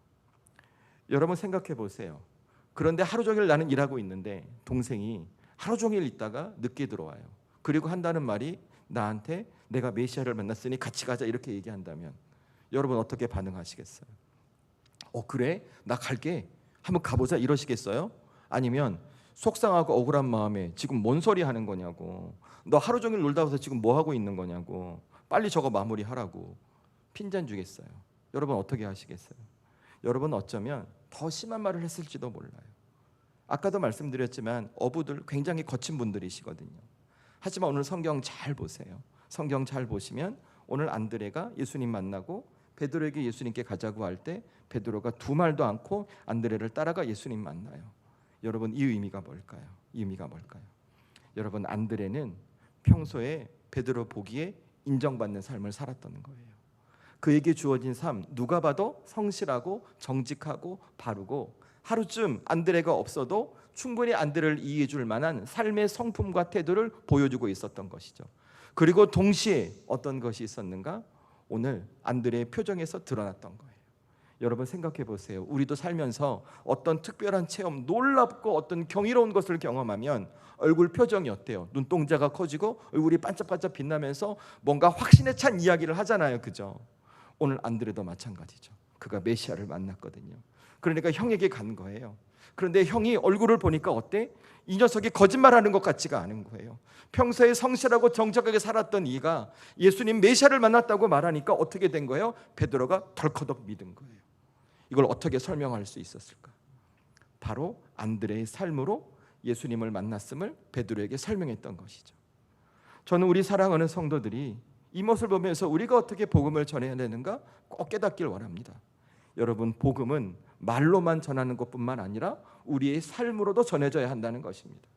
여러분 생각해 보세요. 그런데 하루 종일 나는 일하고 있는데 동생이 하루 종일 있다가 늦게 들어와요. 그리고 한다는 말이 나한테 내가 메시아를 만났으니 같이 가자 이렇게 얘기한다면 여러분 어떻게 반응하시겠어요? 그래? 나 갈게. 한번 가보자 이러시겠어요? 아니면 속상하고 억울한 마음에 지금 뭔 소리 하는 거냐고, 너 하루 종일 놀다 와서 지금 뭐 하고 있는 거냐고, 빨리 저거 마무리하라고 핀잔 주겠어요? 여러분 어떻게 하시겠어요? 여러분 어쩌면 더 심한 말을 했을지도 몰라요. 아까도 말씀드렸지만 어부들 굉장히 거친 분들이시거든요. 하지만 오늘 성경 잘 보세요. 성경 잘 보시면 오늘 안드레가 예수님 만나고 베드로에게 예수님께 가자고 할 때 베드로가 두 말도 않고 안드레를 따라가 예수님 만나요. 여러분, 이 의미가 뭘까요? 이 의미가 뭘까요? 여러분, 안드레는 평소에 베드로 보기에 인정받는 삶을 살았던 거예요. 그에게 주어진 삶, 누가 봐도 성실하고 정직하고 바르고, 하루쯤 안드레가 없어도 충분히 안드레를 이해해 줄 만한 삶의 성품과 태도를 보여주고 있었던 것이죠. 그리고 동시에 어떤 것이 있었는가? 오늘 안드레의 표정에서 드러났던 거예요. 여러분 생각해 보세요. 우리도 살면서 어떤 특별한 체험, 놀랍고 어떤 경이로운 것을 경험하면 얼굴 표정이 어때요? 눈동자가 커지고 얼굴이 반짝반짝 빛나면서 뭔가 확신에 찬 이야기를 하잖아요. 그죠? 오늘 안드레도 마찬가지죠. 그가 메시아를 만났거든요. 그러니까 형에게 간 거예요. 그런데 형이 얼굴을 보니까 어때? 이 녀석이 거짓말하는 것 같지가 않은 거예요. 평소에 성실하고 정직하게 살았던 이가 예수님 메시아를 만났다고 말하니까 어떻게 된 거예요? 베드로가 덜커덕 믿은 거예요. 이걸 어떻게 설명할 수 있었을까? 바로 안드레의 삶으로 예수님을 만났음을 베드로에게 설명했던 것이죠. 저는 우리 사랑하는 성도들이 이 모습을 보면서 우리가 어떻게 복음을 전해야 되는가 꼭 깨닫길 원합니다. 여러분, 복음은 말로만 전하는 것뿐만 아니라 우리의 삶으로도 전해져야 한다는 것입니다.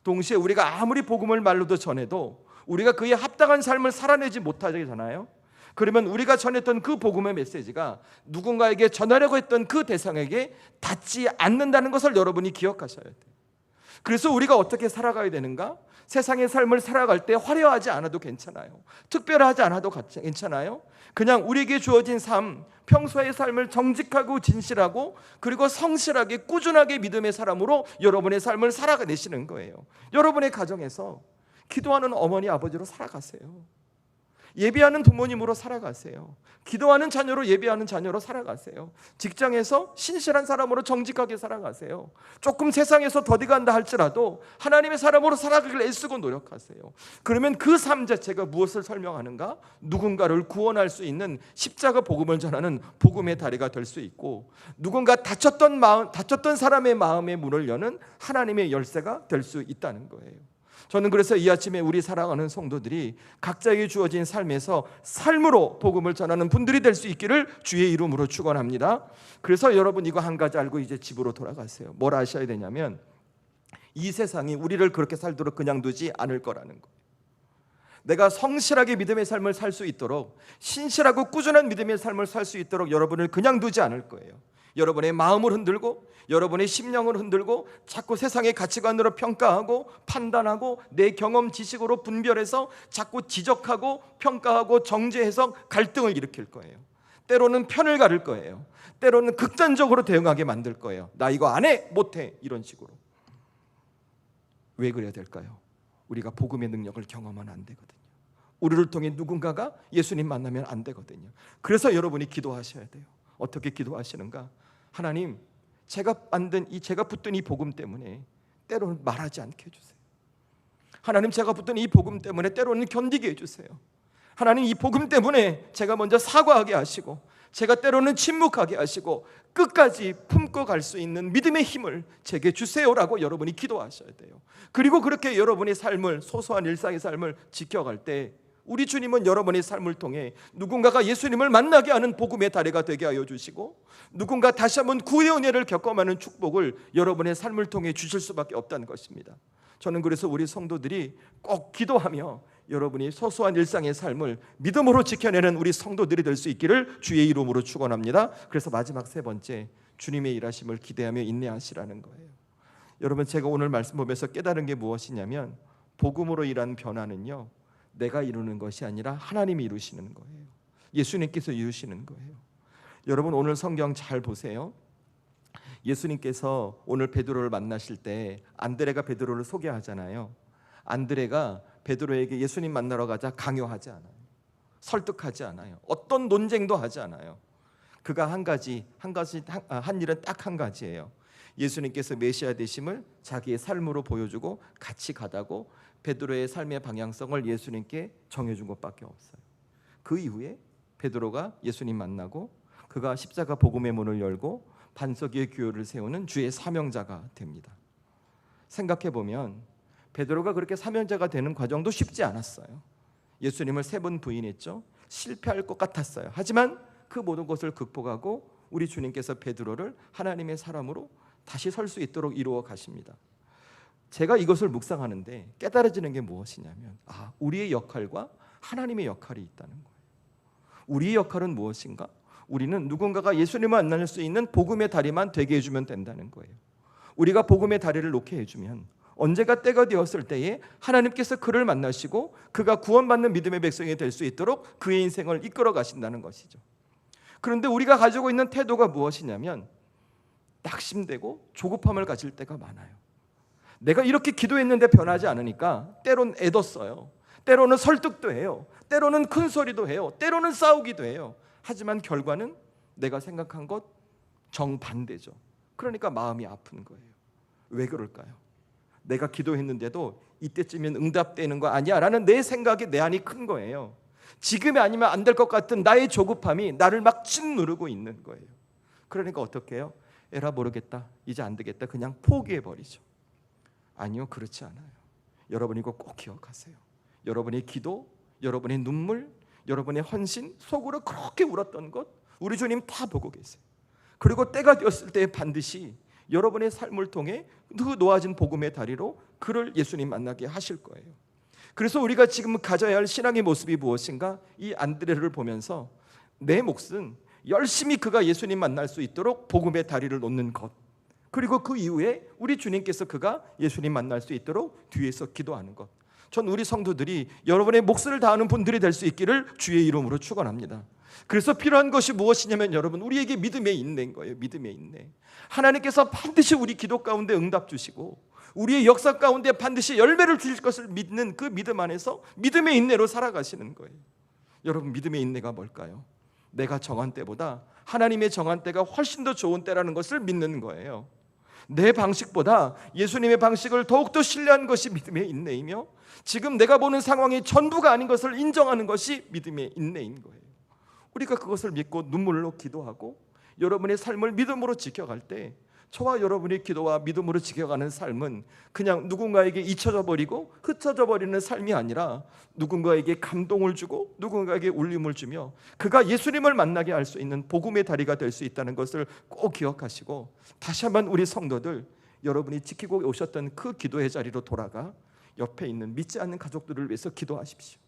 동시에 우리가 아무리 복음을 말로도 전해도 우리가 그에 합당한 삶을 살아내지 못하잖아요. 그러면 우리가 전했던 그 복음의 메시지가 누군가에게 전하려고 했던 그 대상에게 닿지 않는다는 것을 여러분이 기억하셔야 돼요. 그래서 우리가 어떻게 살아가야 되는가? 세상의 삶을 살아갈 때 화려하지 않아도 괜찮아요. 특별하지 않아도 괜찮아요. 그냥 우리에게 주어진 삶, 평소의 삶을 정직하고 진실하고 그리고 성실하게 꾸준하게 믿음의 사람으로 여러분의 삶을 살아내시는 거예요. 여러분의 가정에서 기도하는 어머니 아버지로 살아가세요. 예배하는 부모님으로 살아가세요. 기도하는 자녀로 예배하는 자녀로 살아가세요. 직장에서 신실한 사람으로 정직하게 살아가세요. 조금 세상에서 더디간다 할지라도 하나님의 사람으로 살아가길 애쓰고 노력하세요. 그러면 그 삶 자체가 무엇을 설명하는가? 누군가를 구원할 수 있는 십자가 복음을 전하는 복음의 다리가 될 수 있고, 누군가 다쳤던 사람의 마음의 문을 여는 하나님의 열쇠가 될 수 있다는 거예요. 저는 그래서 이 아침에 우리 사랑하는 성도들이 각자에게 주어진 삶에서 삶으로 복음을 전하는 분들이 될 수 있기를 주의 이름으로 축원합니다. 그래서 여러분 이거 한 가지 알고 이제 집으로 돌아가세요. 뭘 아셔야 되냐면 이 세상이 우리를 그렇게 살도록 그냥 두지 않을 거라는 거예요. 내가 성실하게 믿음의 삶을 살 수 있도록, 신실하고 꾸준한 믿음의 삶을 살 수 있도록 여러분을 그냥 두지 않을 거예요. 여러분의 마음을 흔들고 여러분의 심령을 흔들고 자꾸 세상의 가치관으로 평가하고 판단하고 내 경험 지식으로 분별해서 자꾸 지적하고 평가하고 정죄해서 갈등을 일으킬 거예요. 때로는 편을 가를 거예요. 때로는 극단적으로 대응하게 만들 거예요. 나 이거 안 해, 못 해, 이런 식으로. 왜 그래야 될까요? 우리가 복음의 능력을 경험하면 안 되거든요. 우리를 통해 누군가가 예수님 만나면 안 되거든요. 그래서 여러분이 기도하셔야 돼요. 어떻게 기도하시는가? 하나님, 제가 붙든 이 복음 때문에 때로는 말하지 않게 해주세요. 하나님, 제가 붙든 이 복음 때문에 때로는 견디게 해주세요. 하나님, 이 복음 때문에 제가 먼저 사과하게 하시고 제가 때로는 침묵하게 하시고 끝까지 품고 갈 수 있는 믿음의 힘을 제게 주세요라고 여러분이 기도하셔야 돼요. 그리고 그렇게 여러분의 삶을, 소소한 일상의 삶을 지켜갈 때 우리 주님은 여러분의 삶을 통해 누군가가 예수님을 만나게 하는 복음의 다리가 되게 하여 주시고 누군가 다시 한번 구의 은혜를 경험하는 축복을 여러분의 삶을 통해 주실 수밖에 없다는 것입니다. 저는 그래서 우리 성도들이 꼭 기도하며 여러분이 소소한 일상의 삶을 믿음으로 지켜내는 우리 성도들이 될 수 있기를 주의 이름으로 축원합니다. 그래서 마지막 세 번째, 주님의 일하심을 기대하며 인내하시라는 거예요. 여러분, 제가 오늘 말씀 보면서 깨달은 게 무엇이냐면 복음으로 일하는 변화는요, 내가 이루는 것이 아니라 하나님이 이루시는 거예요. 예수님께서 이루시는 거예요. 여러분, 오늘 성경 잘 보세요. 예수님께서 오늘 베드로를 만나실 때 안드레가 베드로를 소개하잖아요. 안드레가 베드로에게 예수님 만나러 가자 강요하지 않아요. 설득하지 않아요. 어떤 논쟁도 하지 않아요. 그가 한 일은 딱 한 가지예요. 예수님께서 메시아 되심을 자기의 삶으로 보여주고 같이 가다고 베드로의 삶의 방향성을 예수님께 정해준 것밖에 없어요. 그 이후에 베드로가 예수님 만나고 그가 십자가 복음의 문을 열고 반석 위에 교회를 세우는 주의 사명자가 됩니다. 생각해보면 베드로가 그렇게 사명자가 되는 과정도 쉽지 않았어요. 예수님을 3번 부인했죠. 실패할 것 같았어요. 하지만 그 모든 것을 극복하고 우리 주님께서 베드로를 하나님의 사람으로 다시 설 수 있도록 이루어 가십니다. 제가 이것을 묵상하는데 깨달아지는 게 무엇이냐면 우리의 역할과 하나님의 역할이 있다는 거예요. 우리의 역할은 무엇인가? 우리는 누군가가 예수님을 만날 수 있는 복음의 다리만 되게 해주면 된다는 거예요. 우리가 복음의 다리를 놓게 해주면 언제가 때가 되었을 때에 하나님께서 그를 만나시고 그가 구원받는 믿음의 백성이 될 수 있도록 그의 인생을 이끌어 가신다는 것이죠. 그런데 우리가 가지고 있는 태도가 무엇이냐면 낙심되고 조급함을 가질 때가 많아요. 내가 이렇게 기도했는데 변하지 않으니까 때로는 애뒀어요. 때로는 설득도 해요. 때로는 큰 소리도 해요. 때로는 싸우기도 해요. 하지만 결과는 내가 생각한 것 정반대죠. 그러니까 마음이 아픈 거예요. 왜 그럴까요? 내가 기도했는데도 이때쯤이면 응답되는 거 아니야 라는 내 생각이 내 안이 큰 거예요. 지금이 아니면 안 될 것 같은 나의 조급함이 나를 막 짓누르고 있는 거예요. 그러니까 어떻게 해요? 에라 모르겠다, 이제 안 되겠다, 그냥 포기해버리죠. 아니요, 그렇지 않아요. 여러분 이거 꼭 기억하세요. 여러분의 기도, 여러분의 눈물, 여러분의 헌신, 속으로 그렇게 울었던 것 우리 주님 다 보고 계세요. 그리고 때가 되었을 때 반드시 여러분의 삶을 통해 그 놓아진 복음의 다리로 그를 예수님 만나게 하실 거예요. 그래서 우리가 지금 가져야 할 신앙의 모습이 무엇인가? 이 안드레를 보면서 내 몫은 열심히 그가 예수님 만날 수 있도록 복음의 다리를 놓는 것, 그리고 그 이후에 우리 주님께서 그가 예수님 만날 수 있도록 뒤에서 기도하는 것. 전 우리 성도들이 여러분의 몫을 다하는 분들이 될 수 있기를 주의 이름으로 축원합니다. 그래서 필요한 것이 무엇이냐면 여러분, 우리에게 믿음의 인내인 거예요. 믿음의 인내. 하나님께서 반드시 우리 기도 가운데 응답 주시고 우리의 역사 가운데 반드시 열매를 주실 것을 믿는 그 믿음 안에서 믿음의 인내로 살아가시는 거예요. 여러분, 믿음의 인내가 뭘까요? 내가 정한 때보다 하나님의 정한 때가 훨씬 더 좋은 때라는 것을 믿는 거예요. 내 방식보다 예수님의 방식을 더욱더 신뢰하는 것이 믿음의 인내이며 지금 내가 보는 상황이 전부가 아닌 것을 인정하는 것이 믿음의 인내인 거예요. 우리가 그것을 믿고 눈물로 기도하고 여러분의 삶을 믿음으로 지켜갈 때 저와 여러분의 기도와 믿음으로 지켜가는 삶은 그냥 누군가에게 잊혀져 버리고 흩어져 버리는 삶이 아니라 누군가에게 감동을 주고 누군가에게 울림을 주며 그가 예수님을 만나게 할 수 있는 복음의 다리가 될 수 있다는 것을 꼭 기억하시고, 다시 한번 우리 성도들, 여러분이 지키고 오셨던 그 기도의 자리로 돌아가 옆에 있는 믿지 않는 가족들을 위해서 기도하십시오.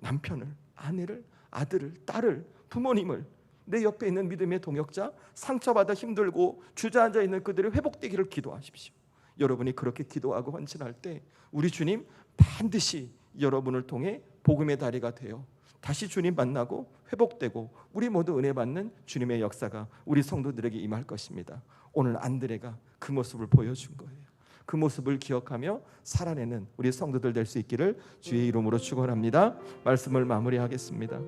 남편을, 아내를, 아들을, 딸을, 부모님을, 내 옆에 있는 믿음의 동역자, 상처받아 힘들고 주저앉아 있는 그들이 회복되기를 기도하십시오. 여러분이 그렇게 기도하고 헌신할 때 우리 주님 반드시 여러분을 통해 복음의 다리가 되어 다시 주님 만나고 회복되고 우리 모두 은혜 받는 주님의 역사가 우리 성도들에게 임할 것입니다. 오늘 안드레가 그 모습을 보여준 거예요. 그 모습을 기억하며 살아내는 우리 성도들 될 수 있기를 주의 이름으로 축원합니다. 말씀을 마무리하겠습니다.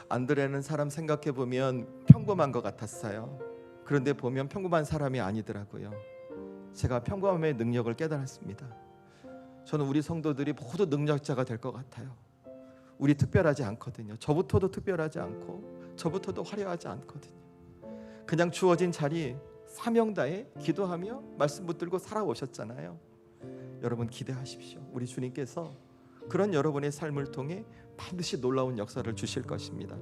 안드레는 사람 생각해 보면 평범한 것 같았어요. 그런데 보면 평범한 사람이 아니더라고요. 제가 평범함의 능력을 깨달았습니다. 저는 우리 성도들이 모두 능력자가 될 것 같아요. 우리 특별하지 않거든요. 저부터도 특별하지 않고 저부터도 화려하지 않거든요. 그냥 주어진 자리 사명다에 기도하며 말씀 붙들고 살아오셨잖아요. 여러분 기대하십시오. 우리 주님께서 그런 여러분의 삶을 통해 반드시 놀라운 역사를 주실 것입니다.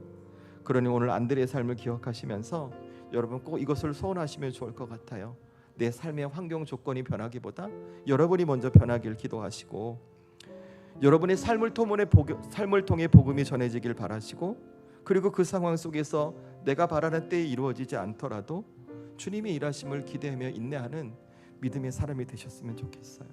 그러니 오늘 안드레의 삶을 기억하시면서 여러분 꼭 이것을 소원하시면 좋을 것 같아요. 내 삶의 환경 조건이 변하기보다 여러분이 먼저 변하길 기도하시고, 여러분의 삶을 통해 복음이 전해지길 바라시고, 그리고 그 상황 속에서 내가 바라는 때에 이루어지지 않더라도 주님의 일하심을 기대하며 인내하는 믿음의 사람이 되셨으면 좋겠어요.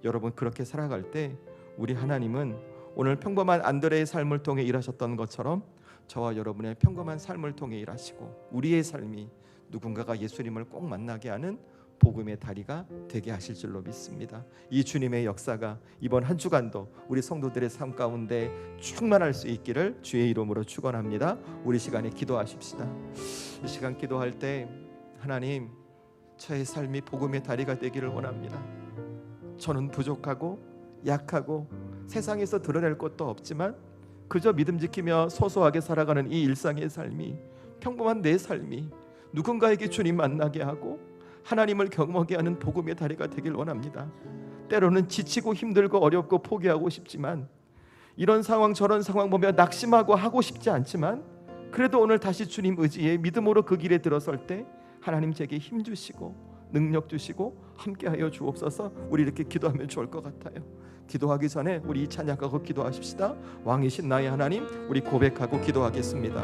여러분 그렇게 살아갈 때 우리 하나님은 오늘 평범한 안드레의 삶을 통해 일하셨던 것처럼 저와 여러분의 평범한 삶을 통해 일하시고 우리의 삶이 누군가가 예수님을 꼭 만나게 하는 복음의 다리가 되게 하실 줄로 믿습니다. 이 주님의 역사가 이번 한 주간도 우리 성도들의 삶 가운데 충만할 수 있기를 주의 이름으로 축원합니다. 우리 시간에 기도하십시다. 이 시간 기도할 때 하나님, 저의 삶이 복음의 다리가 되기를 원합니다. 저는 부족하고 약하고 세상에서 드러낼 것도 없지만 그저 믿음 지키며 소소하게 살아가는 이 일상의 삶이, 평범한 내 삶이 누군가에게 주님 만나게 하고 하나님을 경험하게 하는 복음의 다리가 되길 원합니다. 때로는 지치고 힘들고 어렵고 포기하고 싶지만, 이런 상황 저런 상황 보며 낙심하고 하고 싶지 않지만, 그래도 오늘 다시 주님 의지에 믿음으로 그 길에 들어설 때 하나님 제게 힘 주시고 능력 주시고 함께하여 주옵소서. 우리 이렇게 기도하면 좋을 것 같아요. 기도하기 전에 우리 이 찬양하고 기도하십시다. 왕이신 나의 하나님, 우리 고백하고 기도하겠습니다.